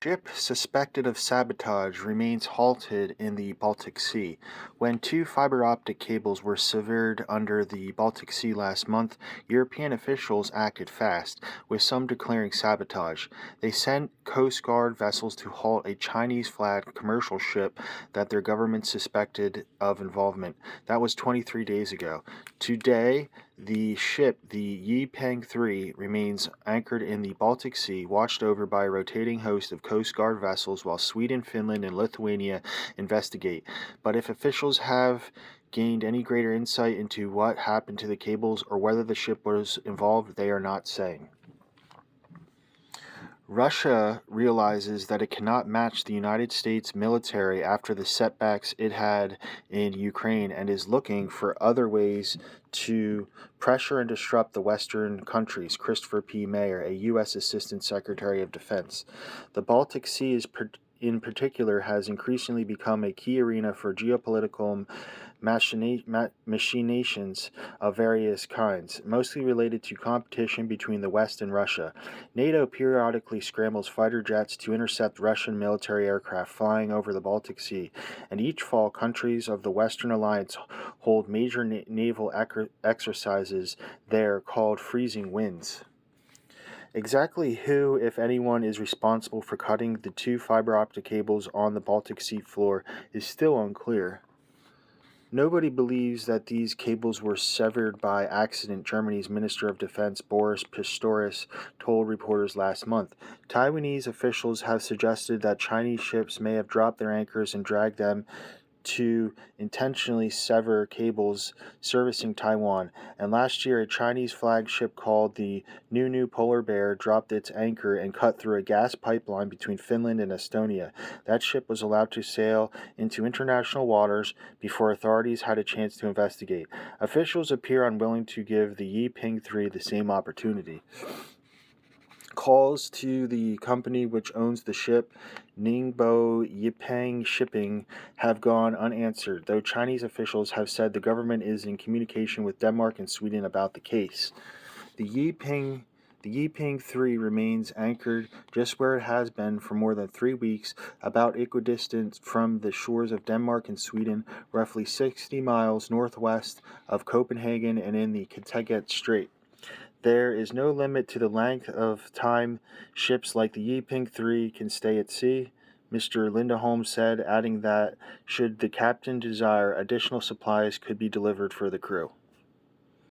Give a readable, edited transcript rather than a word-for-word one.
Ship suspected of sabotage remains halted in the Baltic Sea. When two fiber optic cables were severed under the Baltic Sea last month, European officials acted fast, with some declaring sabotage. They sent Coast Guard vessels to halt a Chinese flagged commercial ship that their government suspected of involvement. That was 23 days ago. Today, the ship, the Yipeng 3, remains anchored in the Baltic Sea, watched over by a rotating host of Coast Guard vessels while Sweden, Finland, and Lithuania investigate. But if officials have gained any greater insight into what happened to the cables or whether the ship was involved, they are not saying. Russia realizes that it cannot match the United States military after the setbacks it had in Ukraine and is looking for other ways to pressure and disrupt the Western countries, Christopher P. Mayer, a U.S. Assistant Secretary of Defense. The Baltic Sea in particular has increasingly become a key arena for geopolitical machinations of various kinds, mostly related to competition between the West and Russia. NATO periodically scrambles fighter jets to intercept Russian military aircraft flying over the Baltic Sea, and each fall countries of the Western Alliance hold major naval exercises there called freezing winds. Exactly who, if anyone, is responsible for cutting the two fiber optic cables on the Baltic Sea floor is still unclear. Nobody believes that these cables were severed by accident, Germany's Minister of Defense Boris Pistorius told reporters last month. Taiwanese officials have suggested that Chinese ships may have dropped their anchors and dragged them to intentionally sever cables servicing Taiwan, and last year a Chinese flagship called the Nunu Polar Bear dropped its anchor and cut through a gas pipeline between Finland and Estonia. That ship was allowed to sail into international waters before authorities had a chance to investigate. Officials appear unwilling to give the Yiping 3 the same opportunity. Calls to the company which owns the ship, Ningbo Yipeng Shipping, have gone unanswered, though Chinese officials have said the government is in communication with Denmark and Sweden about the case. The Yiping 3 remains anchored just where it has been for more than 3 weeks, about equidistant from the shores of Denmark and Sweden, roughly 60 miles northwest of Copenhagen and in the Kattegat Strait. There is no limit to the length of time ships like the Yiping 3 can stay at sea, Mr. Lindholm said, adding that should the captain desire, additional supplies could be delivered for the crew.